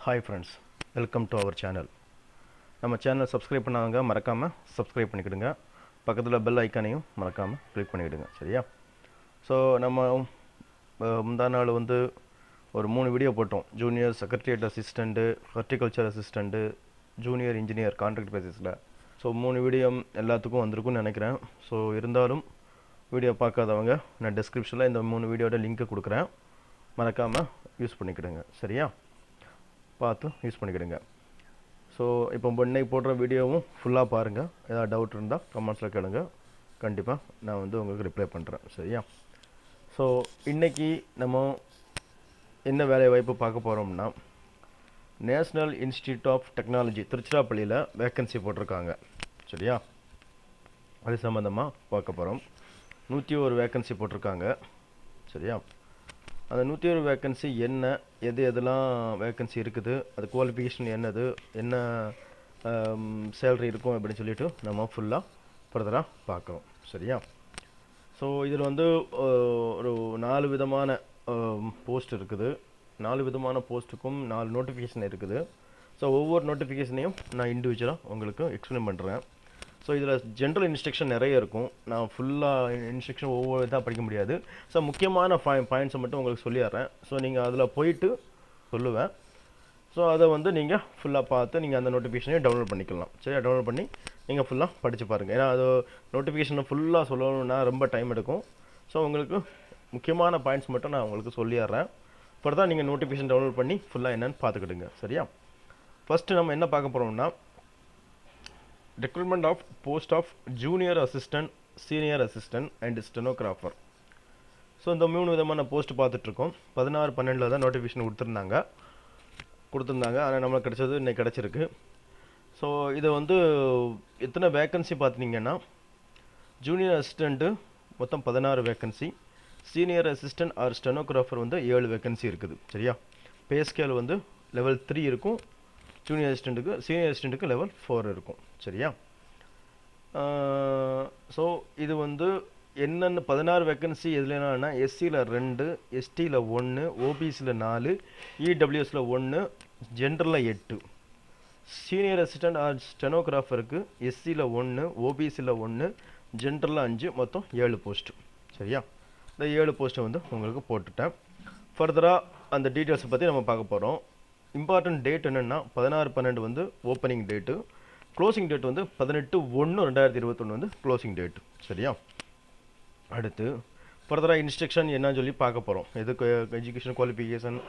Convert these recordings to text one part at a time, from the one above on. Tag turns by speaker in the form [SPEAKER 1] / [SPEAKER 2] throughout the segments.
[SPEAKER 1] Hi friends, welcome to our channel. நம்ம channel subscribe பண்ணாதவங்க மறக்காமல் சப்ஸ்கிரைப் பண்ணிக்கிடுங்க. பக்கத்தில் பெல் ஐக்கானையும் மறக்காமல் கிளிக் பண்ணிக்கிடுங்க. சரியா? ஸோ நம்ம முந்தா நாள் ஒரு 3 வீடியோ போட்டோம். Junior secretariat assistant, horticulture assistant, junior engineer contract பேசிஸில். ஸோ 3 வீடியோ எல்லாத்துக்கும் வந்திருக்குன்னு நினைக்கிறேன். ஸோ இருந்தாலும் வீடியோ பார்க்காதவங்க நான் டிஸ்கிரிப்ஷனில் இந்த 3 வீடியோட லிங்க்கை கொடுக்குறேன். மறக்காமல் யூஸ் பண்ணிக்கிடுங்க. சரியா? பார்த்து யூஸ் பண்ணிக்கிடுங்க. ஸோ இப்போ இன்னைக்கு போடுற வீடியோவும் ஃபுல்லாக பாருங்கள். ஏதாவது டவுட் இருந்தால் கமெண்ட்ஸில் கேளுங்க. கண்டிப்பாக நான் உங்களுக்கு ரிப்ளை பண்ணுறேன். சரியா? ஸோ இன்றைக்கி நம்ம என்ன வேலை வாய்ப்பு பார்க்க போகிறோம்னா, நேஷ்னல் இன்ஸ்டிடியூட் ஆஃப் டெக்னாலஜி திருச்சிராப்பள்ளியில் வேக்கன்சி போட்டிருக்காங்க. சரியா? அது சம்மந்தமாக பார்க்க போகிறோம். 101 வேக்கன்சி போட்டிருக்காங்க. சரியா? அந்த 101 வேக்கன்சி என்ன, எதெல்லாம் வேக்கன்சி இருக்குது, அது குவாலிஃபிகேஷன் என்னது, என்ன சேலரி இருக்கும் அப்படின்னு சொல்லிட்டு நம்ம ஃபுல்லாக ஃபர்தராக பார்க்குறோம். சரியா? ஸோ இதில் ஒரு 4 விதமான போஸ்ட் இருக்குது. 4 விதமான போஸ்ட்டுக்கும் 4 நோட்டிஃபிகேஷன் இருக்குது. ஸோ ஒவ்வொரு நோட்டிஃபிகேஷனையும் நான் இண்டிவிஜுவலாக உங்களுக்கு எக்ஸ்பிளைன் பண்ணுறேன். ஸோ இதில் ஜென்ரல் இன்ஸ்ட்ரக்ஷன் நிறைய இருக்கும். நான் ஃபுல்லாக இன்ஸ்ட்ரக்ஷன் ஒவ்வொரு இதாக படிக்க முடியாது. ஸோ முக்கியமான பாயிண்ட்ஸை மட்டும் உங்களுக்கு சொல்லிடுறேன். ஸோ நீங்கள் அதில் போயிட்டு சொல்லுவேன். ஸோ அதை நீங்கள் ஃபுல்லாக பார்த்து நீங்கள் அந்த நோட்டிஃபிகேஷனையும் டவுன்லோட் பண்ணிக்கலாம். சரியா? டவுன்லோட் பண்ணி நீங்கள் ஃபுல்லாக படித்து பாருங்கள். ஏன்னா அது நோட்டிஃபிகேஷனை ஃபுல்லாக சொல்லணும்னா ரொம்ப டைம் எடுக்கும். ஸோ உங்களுக்கு முக்கியமான பாயிண்ட்ஸ் மட்டும் நான் உங்களுக்கு சொல்லிடுறேன். இப்போ தான் நீங்கள் நோட்டிஃபிகேஷன் டவுன்லோட் பண்ணி ஃபுல்லாக என்னென்னு பார்த்துக்கிடுங்க. சரியா? ஃபஸ்ட்டு நம்ம என்ன பார்க்க போகிறோம்னா, recruitment of post of junior assistant, senior assistant and stenographer. So இந்த 3 விதமான போஸ்ட் பார்த்துட்ருக்கோம். 16/12 தான் நோட்டிஃபிகேஷன் கொடுத்துருந்தாங்க. ஆனால் நம்மளுக்கு கிடச்சது இன்னைக்கு கிடச்சிருக்கு. ஸோ இதை எத்தனை வேக்கன்சி பார்த்திங்கன்னா, ஜூனியர் அசிஸ்டண்ட்டு மொத்தம் 16 vacancy, senior assistant or stenographer 7 vacancy இருக்குது. சரியா? பே ஸ்கேல் லெவல் 3 இருக்கும். ஜூனியர் அசிஸ்டண்ட்டுக்கு, சீனியர் அசிஸ்டண்ட்டுக்கு லெவல் 4 இருக்கும். சரியா? ஸோ இது என்னென்ன 16 வேக்கன்சி எதுலனா, எஸ்சியில் 2, எஸ்டியில் 1, ஓபிசியில் 4, இடபிள்யூஎஸில் 1, ஜென்ரலில் 8. சீனியர் அசிஸ்டண்ட் ஆர் ஸ்டெனோகிராஃபருக்கு எஸ்சியில் 1, ஓபிசியில் 1, ஜென்ரலில் 5, மொத்தம் 7 போஸ்ட்டு. சரியா? இந்த 7 போஸ்ட்டை உங்களுக்கு போட்டுட்டேன். ஃபர்தராக அந்த டீட்டெயில்ஸை பற்றி நம்ம பார்க்க போகிறோம். இம்பார்ட்டன்ட் டேட் என்னென்னா, 16/12 opening date, closing date 18/1/2021 closing date. சரியா? அடுத்து ஃபர்தராக இன்ஸ்ட்ரக்ஷன் என்னன்னு சொல்லி பார்க்க போகிறோம். எதுக்கு எஜுகேஷன் குவாலிஃபிகேஷன்,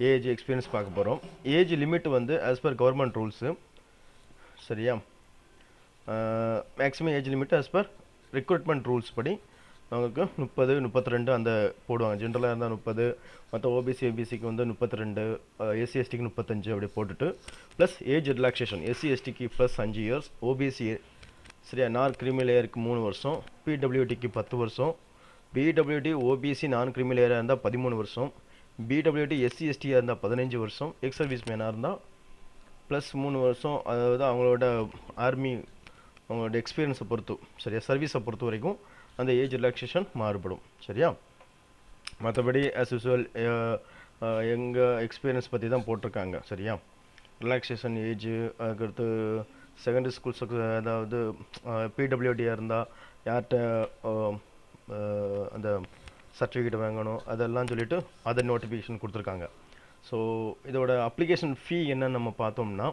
[SPEAKER 1] ஏஜ், எக்ஸ்பீரியன்ஸ் பார்க்க போகிறோம். Age limit as per government rules. சரியா? Maximum age limit as per recruitment rules படி அவங்களுக்கு 30, 32 அந்த போடுவாங்க. ஜென்ரலாக இருந்தால் 30, மற்ற ஓபிசி எபிசிக்கு 32, எஸ்சி எஸ்டிக்கு 35 அப்படி போட்டுட்டு, ப்ளஸ் ஏஜ் ரிலாக்ஸேஷன் எஸ்சி எஸ்டிக்கு ப்ளஸ் 5 இயர்ஸ், ஓபிசி சரியா நான் கிரிமிலேயருக்கு 3 வருஷம், பிடபிள்யூடிக்கு 10 வருஷம், பிடபிள்யூடி ஓபிசி நான் கிரிமிலேயராக இருந்தால் 13 வருஷம், பிடபிள்யூடி எஸ்சி எஸ்டியாக இருந்தால் 15 வருஷம், எக்ஸ் சர்வீஸ் மேனாக இருந்தால் ப்ளஸ் 3 வருஷம். அதாவது அவங்களோட ஆர்மி அவங்களோட எக்ஸ்பீரியன்ஸை பொறுத்து, சரியா, சர்வீஸை பொறுத்த வரைக்கும் அந்த ஏஜ் ரிலாக்ஸேஷன் மாறுபடும். சரியா? மற்றபடி ஆஸ் யூஸ்வல் எங்கள் எக்ஸ்பீரியன்ஸ் பற்றி தான் போட்டிருக்காங்க. சரியா? ரிலாக்ஸேஷன் ஏஜ், அதுக்கடுத்து செகண்டரி ஸ்கூல்ஸ், அதாவது பிடபிள்யூடியாக இருந்தால் யார்கிட்ட அந்த சர்டிஃபிகேட் வாங்கணும் அதெல்லாம் சொல்லிவிட்டு அதை நோட்டிஃபிகேஷன் கொடுத்துருக்காங்க. ஸோ இதோட அப்ளிகேஷன் ஃபீ என்னன்னு நம்ம பார்த்தோம்னா,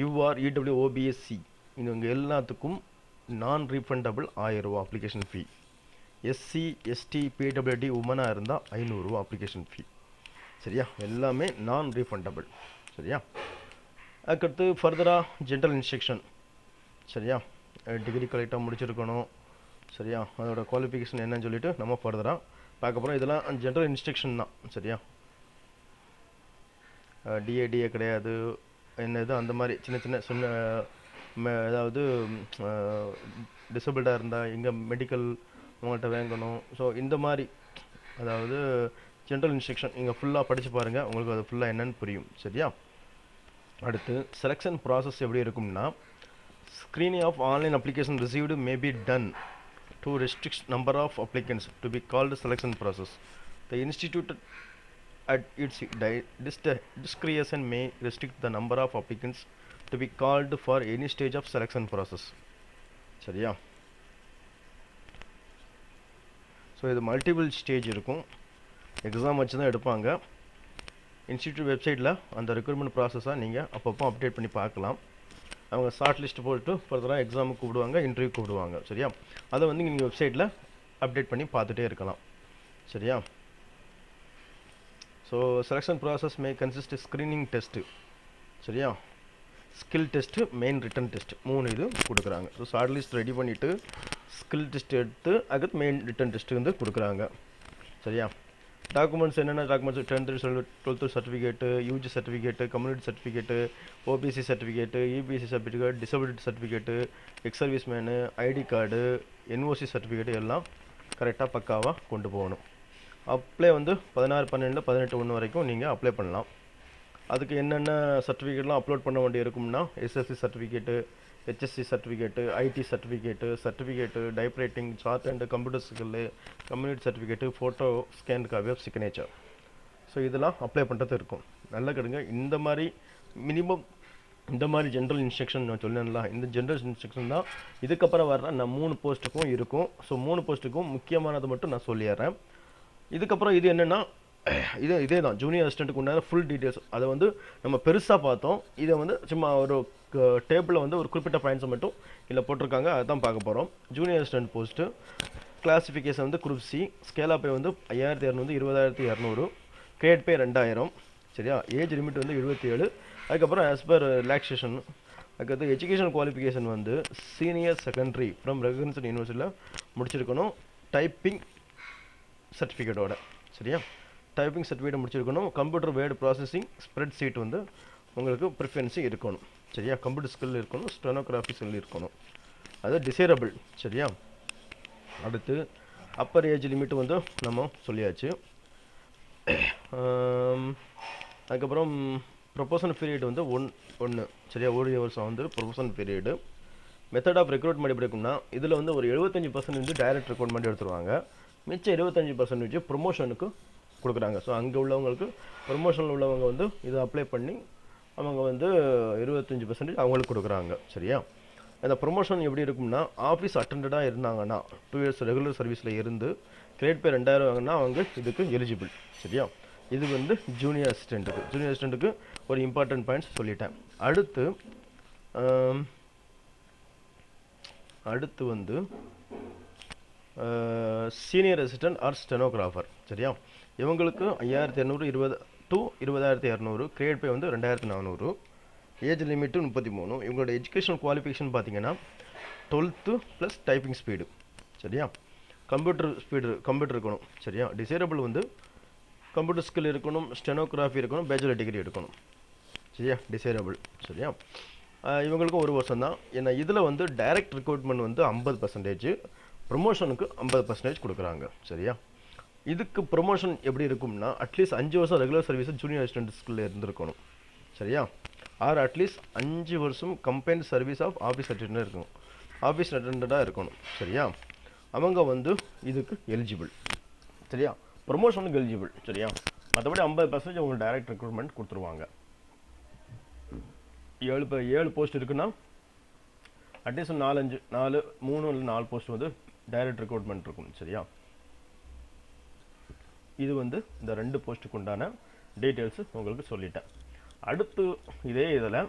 [SPEAKER 1] யூஆர், இடபிள்யூ, ஓபிஎஸ்சி இவங்க எல்லாத்துக்கும் நான் ரீஃபண்டபிள் 1000 ரூபா application fee. SC, ST, PWD உமனாக இருந்தால் 500 ரூபா அப்ளிகேஷன் ஃபீ. சரியா? எல்லாமே நான் ரீஃபண்டபிள். சரியா? அதுக்கடுத்து ஃபர்தராக ஜென்ரல் இன்ஸ்ட்ரக்ஷன். சரியா? டிகிரி கரெக்டாக முடிச்சிருக்கணும். சரியா? அதோட குவாலிஃபிகேஷன் என்னன்னு சொல்லிட்டு நம்ம ஃபர்தராக பார்க்க போகிறோம். இதெல்லாம் ஜென்ரல் இன்ஸ்ட்ரக்ஷன் தான். சரியா? டிஏடிஏ கிடையாது. என்னது அந்த மாதிரி சின்ன அதாவது டிசபிள்டாக இருந்தால் எங்கே மெடிக்கல் உங்கள்கிட்ட வாங்கணும். ஸோ இந்த மாதிரி அதாவது ஜென்ரல் இன்ஸ்ட்ரக்ஷன் நீங்கள் ஃபுல்லாக படித்து பாருங்கள். உங்களுக்கு அது ஃபுல்லாக என்னென்னு புரியும். சரியா? அடுத்து செலெக்ஷன் ப்ராசஸ் எப்படி இருக்கும்னா, screening of online application received may be done to restrict number of applicants to be called selection process. The institute at its discretion may restrict the number of applicants to be called for any stage of selection process. சரியா? So இது multiple stage இருக்கும், exam வச்சு தான் எடுப்பாங்க. Institute வெப்சைட்டில் அந்த recruitment ப்ராசஸாக நீங்கள் அப்பப்போ அப்டேட் பண்ணி பார்க்கலாம். அவங்க ஷார்ட் லிஸ்ட் போட்டு ஃபர்தராக எக்ஸாமுக்கு கூப்பிடுவாங்க, இன்டர்வியூ கூப்பிடுவாங்க. சரியா? அதை வந்து நீங்கள் வெப்சைட்டில் அப்டேட் பண்ணி பார்த்துட்டே இருக்கலாம். சரியா? ஸோ செலெக்ஷன் ப்ராசஸ் மே கன்சிஸ்ட் ஸ்க்ரீனிங் டெஸ்ட்டு, சரியா, skill test, main written test, 3 இது கொடுக்குறாங்க. ஸோ ஷார்ட் லிஸ்ட் ரெடி பண்ணிவிட்டு ஸ்கில் டெஸ்ட் எடுத்து அதுக்கு மெயின் ரிட்டன் டெஸ்ட்டு வந்து கொடுக்குறாங்க. சரியா? டாக்குமெண்ட்ஸ் என்னென்ன documents, 10th 12th certificate, UG certificate, community certificate, OBC certificate, EBC certificate, disability certificate, ex service man, ID card, NOC certificate எல்லாம் கரெக்டாக பக்காவாக கொண்டு போகணும். அப்ளை வந்து 16/12/18 வரைக்கும் நீங்கள் அப்ளை பண்ணலாம். அதுக்கு என்னென்ன சர்டிஃபிகேட்லாம் அப்லோட் பண்ண வேண்டி இருக்கும்னா, SSC certificate, HSC certificate, ID certificate, type writing, shorthand computer skill, community certificate, photo scan copy of signature. So இதெல்லாம் அப்ளை பண்ணுறது இருக்கும். நல்லா கேளுங்க, இந்த மாதிரி மினிமம் இந்த மாதிரி ஜென்ரல் இன்ஸ்ட்ரக்ஷன் நான் சொன்னேன்ல, இந்த ஜென்ரல் இன்ஸ்ட்ரக்ஷன் தான் இதுக்கப்புறம் வர்ற நான் 3 போஸ்ட்டுக்கும் இருக்கும். ஸோ 3 போஸ்ட்டுக்கும் முக்கியமானது மட்டும் நான் சொல்லிடுறேன். இதுக்கப்புறம் இது என்னென்னா, இதே தான் ஜூனியர் அசிஸ்டண்ட்டுக்கு உண்டான ஃபுல் டீட்டெயில்ஸ். அதை வந்து நம்ம பெருசாக பார்த்தோம். இதை வந்து சும்மா ஒரு டேபிளில் வந்து ஒரு குறிப்பிட்ட பாயிண்ட்ஸை மட்டும் இதில் போட்டிருக்காங்க, அதுதான் பார்க்க போகிறோம். ஜூனியர் அசிஸ்டன்ட் போஸ்ட்டு கிளாஸிஃபிகேஷன் வந்து குரூப் சி, ஸ்கேலா பே வந்து 5200, 20,200, கிரேட் பே 2000. சரியா? ஏஜ் லிமிட் வந்து 27. அதுக்கப்புறம் ஆஸ் பர் ரிலாக்ஸேஷன். அதுக்கடுத்து எஜுகேஷன் குவாலிஃபிகேஷன் வந்து சீனியர் செகண்டரி ஃப்ரம் ரெகக்னைஸ்டு யூனிவர்சிட்டியில் முடிச்சிருக்கணும், டைப்பிங் சர்டிஃபிகேட்டோட. சரியா? டைப்பிங் சர்டிஃபிகேட் முடிச்சிருக்கணும். Computer word processing, spread sheet வந்து உங்களுக்கு ப்ரிஃபரன்ஸி இருக்கணும். சரியா? கம்ப்யூட்டர் ஸ்கில் இருக்கணும், ஸ்டெனோகிராஃபி ஸ்கில் இருக்கணும். அது டிசைரபிள். சரியா? அடுத்து அப்பர் ஏஜ் லிமிட் வந்து நம்ம சொல்லியாச்சு. அதுக்கப்புறம் ப்ரொபோஷன் பீரியட் வந்து 1. சரியா? 1 வருஷம் வந்து probation period. Method of recruitment எப்படி இருக்கும்னா, இதில் வந்து ஒரு 75% டைரக்ட் ரெக்ரூட்மெண்ட் எடுத்துருவாங்க, மிச்சம் 25% ப்ரொமோஷனுக்கு கொடுக்குறாங்க. ஸோ அங்கே உள்ளவங்களுக்கு ப்ரொமோஷனில் உள்ளவங்க வந்து இதை அப்ளை பண்ணி அவங்க வந்து 25% அவங்களுக்கு கொடுக்குறாங்க. சரியா? அந்த ப்ரொமோஷன் எப்படி இருக்கும்னா, ஆஃபீஸ் அட்டண்டடாக இருந்தாங்கன்னா 2 இயர்ஸ் ரெகுலர் சர்வீஸில் இருந்து கிரேட் பே 2000 வாங்கினா அவங்க இதுக்கு எலிஜிபிள். சரியா? இது வந்து ஜூனியர் அசிஸ்டண்ட்டுக்கு ஒரு இம்பார்ட்டன்ட் பாயிண்ட்ஸ் சொல்லிட்டேன். அடுத்து வந்து சீனியர் அசிஸ்டன்ட் ஆர் ஸ்டெனோகிராஃபர். சரியா? இவங்களுக்கு 5200 to 20,200, கிரேட் பே வந்து 2400, ஏஜ் லிமிட்டு 33. இவங்களோட எஜுகேஷன் குவாலிஃபிகேஷன் பார்த்தீங்கன்னா 12th ப்ளஸ் டைப்பிங் ஸ்பீடு. சரியா? கம்ப்யூட்டர் இருக்கணும். சரியா? டிசைரபிள் வந்து கம்ப்யூட்டர் ஸ்கில் இருக்கணும், ஸ்டெனோகிராஃபி இருக்கணும், பேச்சுலர் டிகிரி இருக்கணும். சரியா? டிசைரபிள். சரியா? இவங்களுக்கு 1 வருஷம் தான். ஏன்னா இதில் வந்து டைரக்ட் ரெக்ரூட்மெண்ட் வந்து 50%, ப்ரொமோஷனுக்கு 50% கொடுக்குறாங்க. சரியா? இதுக்கு ப்ரொமோஷன் எப்படி இருக்கும்னா, அட்லீஸ்ட் 5 வருஷம் regular service junior assistant skill இருந்திருக்கணும். சரியா? ஆர் அட்லீஸ்ட் 5 வருஷம் combined service of office attender இருக்கணும், ஆஃபீஸ் அட்டெண்டடாக இருக்கணும். சரியா? அவங்க வந்து இதுக்கு எலிஜிபிள். சரியா? ப்ரொமோஷனுக்கு எலிஜிபிள். சரியா? மற்றபடி 50% உங்களுக்கு டைரக்ட் ரெக்ரூட்மெண்ட் கொடுத்துருவாங்க. 7 போஸ்ட் இருக்குன்னா அட்லீஸ்ட் 3 இல்லை 4 போஸ்ட் வந்து டைரக்ட் ரெக்ரூட்மெண்ட் இருக்கும். சரியா? இது வந்து இந்த 2 போஸ்ட்டுக்கு உண்டான டீட்டெயில்ஸு உங்களுக்கு சொல்லிட்டேன். அடுத்து இதே இதில்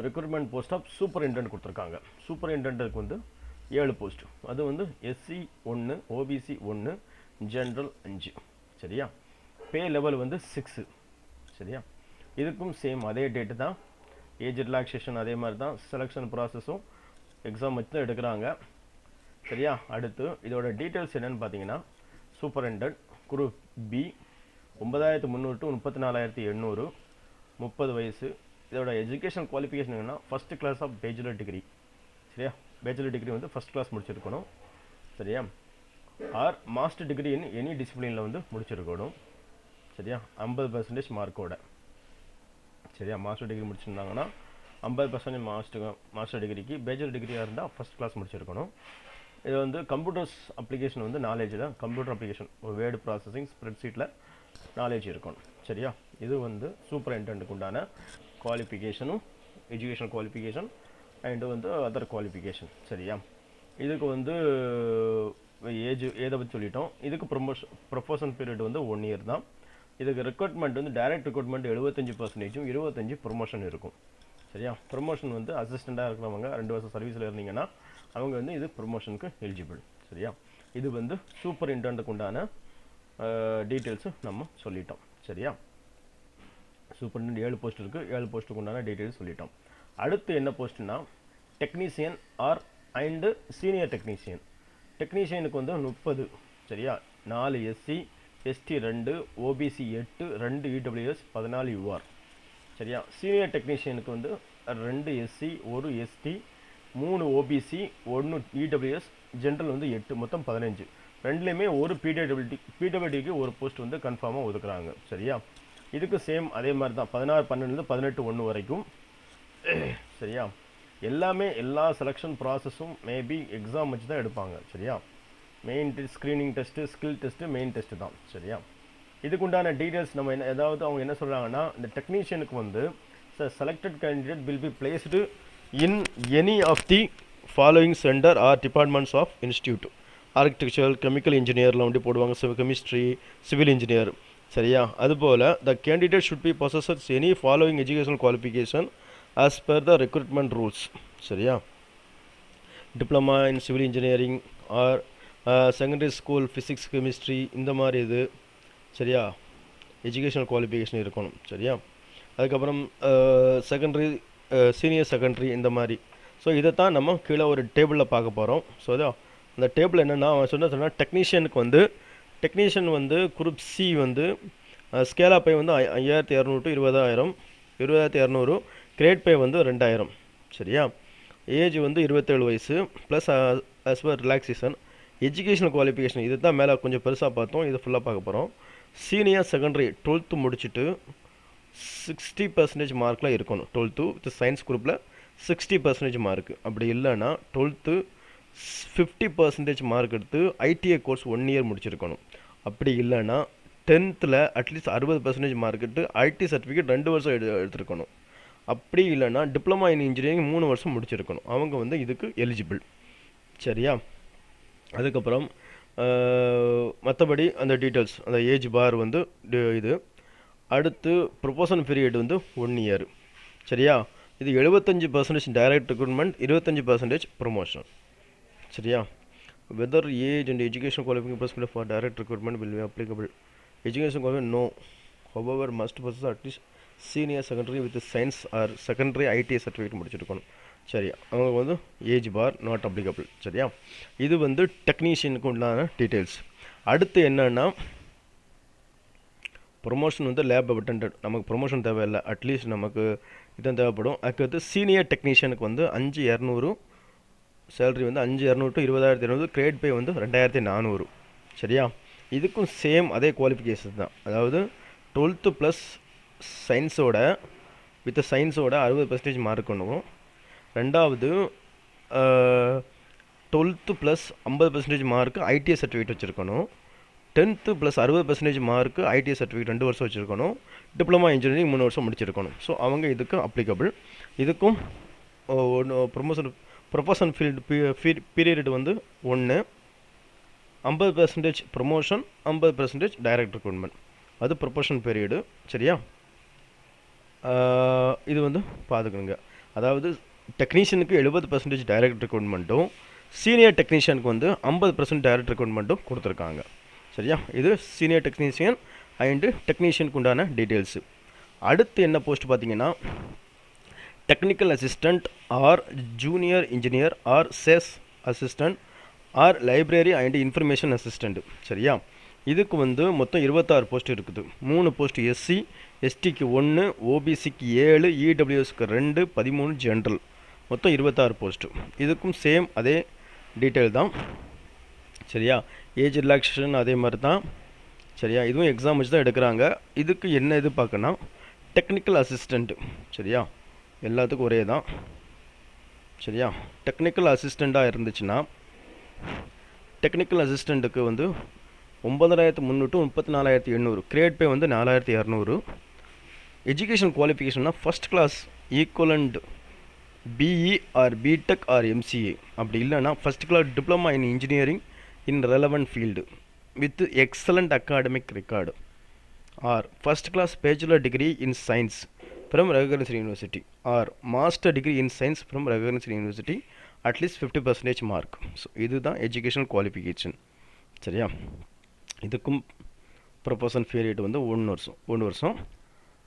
[SPEAKER 1] ரெக்ரூட்மெண்ட் போஸ்ட் ஆஃப் சூப்பரிண்டென்ட் கொடுத்துருக்காங்க. சூப்பரிண்டென்ட்டுக்கு வந்து 7 போஸ்ட். அது வந்து எஸ்சி 1, ஓபிசி 1, ஜென்ரல் 5. சரியா? பே லெவல் வந்து 6. சரியா? இதுக்கும் சேம் அதே டேட்டு தான். ஏஜ் ரிலாக்ஸேஷன் அதே மாதிரி தான். செலெக்ஷன் ப்ராசஸும் எக்ஸாம் வச்சு தான் எடுக்கிறாங்க. சரியா? அடுத்து இதோட டீட்டெயில்ஸ் என்னென்னு பார்த்தீங்கன்னா, சூப்பரிண்டென்ட் குரூப் பி 9300 to 34,800, 30 வயசு. இதோட எஜுகேஷன் குவாலிஃபிகேஷன் என்னன்னா, first class of bachelor degree. சரியா? பேச்சுலர் டிகிரி வந்து ஃபர்ஸ்ட் கிளாஸ் முடிச்சிருக்கணும். சரியா? Or master degree in any டிசிப்ளினில் வந்து முடிச்சிருக்கணும். சரியா? 50% மார்க்கோட. சரியா? மாஸ்டர் டிகிரி முடிச்சிருந்தாங்கன்னா 50% மாஸ்டர் டிகிரிக்கு, பேச்சுலர் டிகிரியாக இருந்தால் ஃபர்ஸ்ட் கிளாஸ் முடிச்சிருக்கணும். இது வந்து கம்ப்யூட்டர்ஸ் அப்ளிகேஷன் வந்து நாலேஜில் கம்ப்யூட்டர் அப்ளிகேஷன் வேர்டு ப்ராசஸிங் ஸ்ப்ரெட்ஷீட்டில் நாலேஜ் இருக்கணும். சரியா? இது வந்து சூப்பரிண்டென்ட்டுக்கு உண்டான குவாலிஃபிகேஷனும் எஜுகேஷனல் குவாலிஃபிகேஷன் அண்டு வந்து அதர் குவாலிஃபிகேஷன். சரியா? இதுக்கு வந்து ஏஜ் ஏதை பற்றி சொல்லிட்டோம். இதுக்கு ப்ரொமோஷன் பீரியட் வந்து 1 இயர் தான். இதுக்கு ரெக்ரூட்மெண்ட் வந்து டைரக்ட் ரெக்ரூட்மெண்ட் 75%, 25 ப்ரொமோஷன் இருக்கும். சரியா? ப்ரொமோஷன் வந்து அசிஸ்டண்ட்டாக இருக்கிறவங்க 2 வருஷம் சர்வீஸில் இருந்தீங்கன்னா அவங்க வந்து இது ப்ரொமோஷனுக்கு எலிஜிபிள். சரியா? இது வந்து சூப்பரிண்டென்ட்டுக்கு உண்டான டீட்டெயில்ஸு நம்ம சொல்லிட்டோம். சரியா? சூப்பரிண்டென்ட் 7 போஸ்ட் இருக்குது. 7 போஸ்ட்டுக்கு உண்டான டீட்டெயில்ஸ் சொல்லிட்டோம். அடுத்து என்ன போஸ்ட்னா technician or and senior technician. டெக்னீஷியனுக்கு வந்து 30. சரியா? 4 SC ST 2 OBC 8 2 EWS 14 UR. சரியா? சீனியர் டெக்னீஷியனுக்கு வந்து 2 SC 1 ST 3 OBC 1 EWS general வந்து 8 மொத்தம் 15. ரெண்டுலேயுமே ஒரு பிடபிள்யூடிக்கு ஒரு போஸ்ட் வந்து கன்ஃபார்மாக ஒதுக்குறாங்க. சரியா? இதுக்கு சேம் அதே மாதிரி தான் 16 12 18 1 வரைக்கும். சரியா? எல்லாமே எல்லா செலெக்ஷன் ப்ராசஸும் மேபி எக்ஸாம் வச்சு தான் எடுப்பாங்க. சரியா? Main screening test skill test main test தான். சரியா? இதுக்குண்டான டீட்டெயில்ஸ் நம்ம என்ன ஏதாவது அவங்க என்ன சொல்கிறாங்கன்னா இந்த டெக்னீஷியனுக்கு வந்து selected candidate will be placed in any of the following centre or departments of institute. Architecture chemical இன்ஜினியரில் வந்து போடுவாங்க, கெமிஸ்ட்ரி சிவில் இன்ஜினியர். சரியா? அதுபோல் the candidate should be possesses any following educational qualification as per the recruitment rules. சரியா? Diploma in civil engineering or secondary school physics chemistry இந்த மாதிரி இது. சரியா? எஜுகேஷனல் குவாலிஃபிகேஷன் இருக்கணும். சரியா? அதுக்கப்புறம் செகண்டரி சீனியர் செகண்டரி இந்த மாதிரி. ஸோ இதைத்தான் நம்ம கீழே ஒரு டேபிளில் பார்க்க போகிறோம். ஸோ அதான் அந்த டேபிள் என்னென்னா அவன் சொன்னால் டெக்னீஷியன் வந்து குரூப் சி வந்து ஸ்கேலா பை வந்து 5200 to 20,000 20,200. கிரேட் பே வந்து 2000. சரியா? ஏஜ் வந்து 27 வயசு plus as per relaxation. Educational qualification இது தான் மேலே கொஞ்சம் பெருசாக பார்த்தோம், இது ஃபுல்லாக பார்க்க போகிறோம். சீனியர் செகண்டரி 12th முடிச்சுட்டு 60% மார்க்கில் இருக்கணும். 12th வித் சயின்ஸ் குரூப்பில் 60% மார்க். அப்படி இல்லைன்னா 12th 50% மார்க் எடுத்து ஐடிஐ கோர்ஸ் 1 இயர் முடிச்சிருக்கணும். அப்படி இல்லைன்னா 10th அட்லீஸ்ட் 60% மார்க் எடுத்து ஐடி சர்டிஃபிகேட் 2 வருஷம் எடுத்துருக்கணும். அப்படி இல்லைன்னா டிப்ளமா இன் இன்ஜினியரிங் 3 வருஷம் முடிச்சிருக்கணும். அவங்க வந்து இதுக்கு எலிஜிபிள். சரியா? அதுக்கப்புறம் மற்றபடி அந்த டீட்டெயில்ஸ் அந்த ஏஜ் பார் வந்து இது. அடுத்து ப்ரொபோஷன் பீரியட் வந்து 1 இயர். சரியா? இது 75% டைரக்ட் ரெக்ரூட்மெண்ட், 25% ப்ரொமோஷன். சரியா? Whether age and education qualification for direct recruitment will be applicable. Education qualification no. However must possess at least senior secondary with science or secondary ITI certificate முடிச்சிருக்கணும். சரியா? அவங்க வந்து age bar not applicable. சரியா? இது வந்து டெக்னீஷியனுக்கு உண்டான details. அடுத்து என்னன்னா ப்ரொமோஷன் வந்து லேப் அட்டெண்டன்ட். நமக்கு ப்ரொமோஷன் தேவையில்லை, அட்லீஸ்ட் நமக்கு இதான் தேவைப்படும். அதுக்கு சீனியர் டெக்னீஷியனுக்கு வந்து 5200 சேலரி வந்து 5200 to 20,200. கிரேட் பே வந்து 2400. சரியா? இதுக்கும் சேம் அதே குவாலிஃபிகேஷன் தான். அதாவது 12th ப்ளஸ் சயின்ஸோட வித் சயின்ஸோட 60% மார்க் பண்ணுவோம். ரெண்டாவது 12th plus 50% mark ITI certificate வச்சுருக்கணும். 10th plus 60% mark ITI certificate 2 வருஷம் வச்சுருக்கணும். டிப்ளமா இன்ஜினியரிங் 3 வருஷம் முடிச்சிருக்கணும். ஸோ அவங்க இதுக்கு அப்ளிகபிள். இதுக்கும் ப்ரொபோஷன் பீரியட் வந்து 1. 50% ப்ரொமோஷன், 50% டைரக்ட் ரெக்ரூட்மெண்ட். அது ப்ரொபோஷன் பீரியடு. சரியா? இது வந்து பார்த்துக்கணுங்க. அதாவது டெக்னீஷியனுக்கு 70% டைரக்ட் ரெக்ரூட்மெண்ட்டும் சீனியர் டெக்னீஷியனுக்கு வந்து 50% டைரக்ட் ரெக்ரூட்மெண்ட்டும் கொடுத்துருக்காங்க. சரியா? இது சீனியர் டெக்னீஷியன் அண்டு டெக்னீஷியனுக்கு உண்டான டீட்டெயில்ஸு. அடுத்து என்ன போஸ்ட் பார்த்தீங்கன்னா technical assistant or junior engineer or sales assistant or library and information assistant. சரியா? இதுக்கு வந்து மொத்தம் 26 போஸ்ட் இருக்குது. 3 போஸ்ட் எஸ்சி எஸ்டிக்கு 1, ஓபிசிக்கு 7, இடபிள்யூஎஸ்க்கு 2, 13 ஜென்ரல். மொத்தம் 26 போஸ்ட்டு. இதுக்கும் சேம் அதே டீட்டெயில் தான். சரியா? ஏஜ் ரிலாக்ஸேஷன் அதே மாதிரி தான். சரியா? இதுவும் எக்ஸாம் வச்சு தான் எடுக்கிறாங்க. இதுக்கு என்ன இது பார்க்கணும், டெக்னிக்கல் அசிஸ்டண்ட்டு. சரியா? எல்லாத்துக்கும் ஒரே தான். சரியா? டெக்னிக்கல் அசிஸ்டண்ட்டாக இருந்துச்சுன்னா டெக்னிக்கல் அசிஸ்டண்ட்டுக்கு வந்து 9300 to 34800, கிரேட் பே வந்து 4200. எஜுகேஷன் குவாலிஃபிகேஷன்னா first class equivalent BE or BTech or MCA, அப்படி இல்லைன்னா first class diploma in engineering in relevant field with excellent academic record, or first class bachelor degree in science from recognised university, or master degree in science from recognised university at least 50% மார்க். So இதுதான் educational qualification. சரியா? இதுக்கும் proportion period வந்து 1 வருஷம்.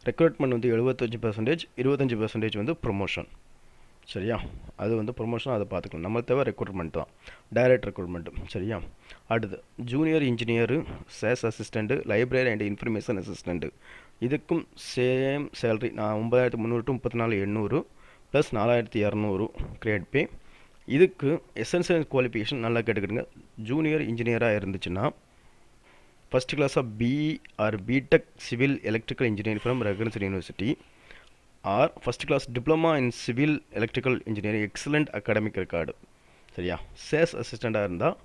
[SPEAKER 1] Recruitment வந்து 75%, 25% வந்து promotion. சரியா? அது வந்து ப்ரொமோஷன், அதை பார்த்துக்கலாம். நம்ம தேவை ரெக்ரூட்மெண்ட் தான், டைரக்ட் ரெக்ரூட்மெண்ட்டு. சரியா? அடுத்து junior engineer, sales assistant, library and information assistant, இதுக்கும் சேம் சேலரி. நான் 9300 to 34800 ப்ளஸ் 4200 கிரேட் பே. இதுக்கு எசென்சியல் குவாலிஃபிகேஷன் நல்லா கேட்டுக்கிடுங்க. ஜூனியர் இன்ஜினியராக இருந்துச்சுன்னா ஃபஸ்ட் கிளாஸாக BE or BTech civil electrical engineering from recognised university, or first class diploma in civil electrical engineering excellent academic record. சரியா? Sales அசிஸ்டண்ட்டாக இருந்தால்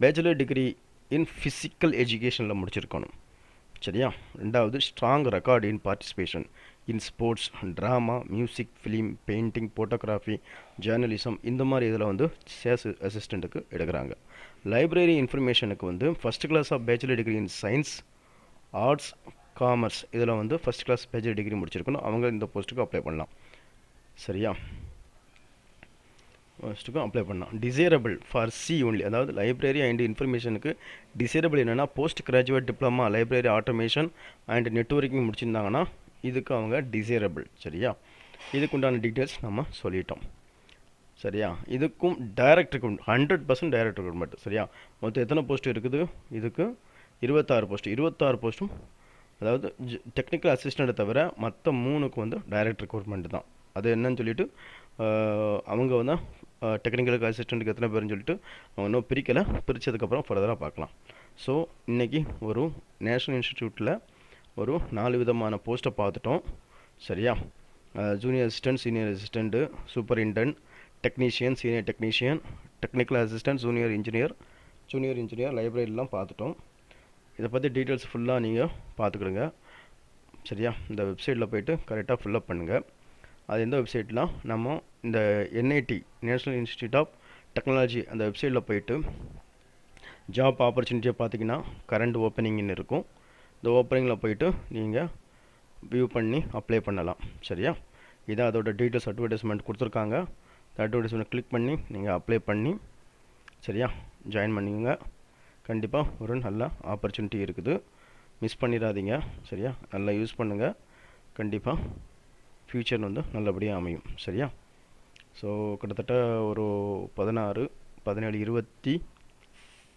[SPEAKER 1] பேச்சுலர் டிகிரி இன் ஃபிசிக்கல் எஜுகேஷனில் முடிச்சிருக்கணும். சரியா? ரெண்டாவது strong record in participation in sports, drama, music, film, painting, photography, journalism, இந்த மாதிரி இதில் வந்து சேல்ஸ் அசிஸ்டண்ட்டுக்கு எடுக்கிறாங்க. லைப்ரரி இன்ஃபர்மேஷனுக்கு வந்து first class of bachelor degree in science, arts, commerce, இதில் வந்து ஃபஸ்ட் கிளாஸ் பேச்சுலர் டிகிரி முடிச்சிருக்கணும். அவங்க இந்த போஸ்ட்டுக்கு அப்ளை பண்ணலாம். சரியா? போஸ்ட்டுக்கும் அப்ளை பண்ணலாம். டிசைரபிள் ஃபார் சி ஒன்லி, அதாவது லைப்ரரி அண்ட் இன்ஃபர்மேஷனுக்கு டிசைரபிள் என்னென்னா post graduate diploma library automation and networking முடிச்சிருந்தாங்கன்னா இதுக்கு அவங்க டிசைரபிள். சரியா? இதுக்குண்டான டீட்டெயில்ஸ் நம்ம சொல்லிட்டோம். சரியா? இதுக்கும் டைரக்ட் ரெக்ரூட்மெண்ட், 100% டைரக்ட் ரெக்ரூட்மெண்ட். சரியா? மொத்தம் எத்தனை போஸ்ட் இருக்குது? இதுக்கு 26 போஸ்ட். 26 போஸ்ட்டும், அதாவது டெக்னிக்கல் அசிஸ்டண்ட்டை தவிர மற்ற 3க்கு வந்து டைரக்ட் ரெக்ரூட்மெண்ட் தான். அது என்னன்னு சொல்லிட்டு அவங்க வந்து டெக்னிக்கல் அசிஸ்டண்ட்டுக்கு எத்தனை பேருன்னு சொல்லிட்டு அவங்க இன்னும் பிரிக்கலை. பிரித்ததுக்கப்புறம் ஃபர்தராக பார்க்கலாம். ஸோ இன்றைக்கி ஒரு நேஷ்னல் இன்ஸ்டிடியூட்டில் ஒரு 4 விதமான போஸ்ட்டை பார்த்துட்டோம். சரியா? Junior assistant, senior assistant, superintendent, technician, senior technician, technical assistant, junior engineer, லைப்ரரிலாம் பார்த்துட்டோம். இதை பற்றி டீட்டெயில்ஸ் ஃபுல்லாக நீங்கள் பார்த்துக்கிடுங்க. சரியா? இந்த வெப்சைட்டில் போய்ட்டு கரெக்டாக ஃபில்லப் பண்ணுங்கள். அது எந்த வெப்சைட்னா, நம்ம இந்த NIT national institute of technology அந்த வெப்சைட்டில் போய்ட்டு ஜாப் ஆப்பர்ச்சுனிட்டியை பார்த்தீங்கன்னா கரண்ட் ஓப்பனிங்னு இருக்கும். இந்த ஓப்பனிங்கில் போய்ட்டு நீங்கள் வியூ பண்ணி அப்ளை பண்ணலாம். சரியா? இதான் அதோட டீட்டெயில்ஸ், அட்வர்டைஸ்மெண்ட் கொடுத்துருக்காங்க. இந்த அட்வர்டைஸ்மெண்ட் கிளிக் பண்ணி நீங்கள் அப்ளை பண்ணி சரியா ஜாயின் பண்ணிக்கோங்க. கண்டிப்பாக ஒரு நல்ல ஆப்பர்ச்சுனிட்டி இருக்குது, மிஸ் பண்ணிடாதீங்க. சரியா? நல்லா யூஸ் பண்ணுங்கள். கண்டிப்பாக ஃப்யூச்சர் வந்து நல்லபடியாக அமையும். சரியா? ஸோ கிட்டத்தட்ட ஒரு 16, 17, 20,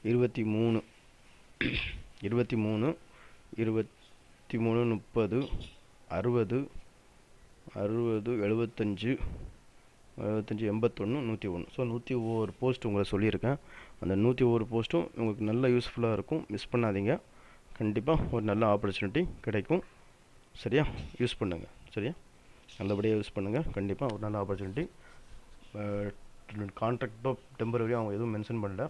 [SPEAKER 1] 23, 23, 30, 60, 60, 75, 81, 101. ஸோ 101 போஸ்ட் உங்களை சொல்லியிருக்கேன். அந்த 101 போஸ்ட்டும் உங்களுக்கு நல்ல யூஸ்ஃபுல்லாக இருக்கும். மிஸ் பண்ணாதீங்க. கண்டிப்பாக ஒரு நல்ல ஆப்பர்ச்சுனிட்டி கிடைக்கும். சரியா? யூஸ் பண்ணுங்கள். சரியா? நல்லபடியாக யூஸ் பண்ணுங்கள். கண்டிப்பாக ஒரு நல்ல ஆப்பர்ச்சுனிட்டி. கான்ட்ராக்டோ டெம்பரரியாக அவங்க எதுவும் மென்ஷன் பண்ணல.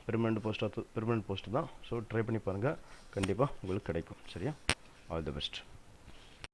[SPEAKER 1] பெர்மனெண்ட் போஸ்ட்டு தான். ஸோ ட்ரை பண்ணி பாருங்கள். கண்டிப்பாக உங்களுக்கு கிடைக்கும். சரியா? All the best.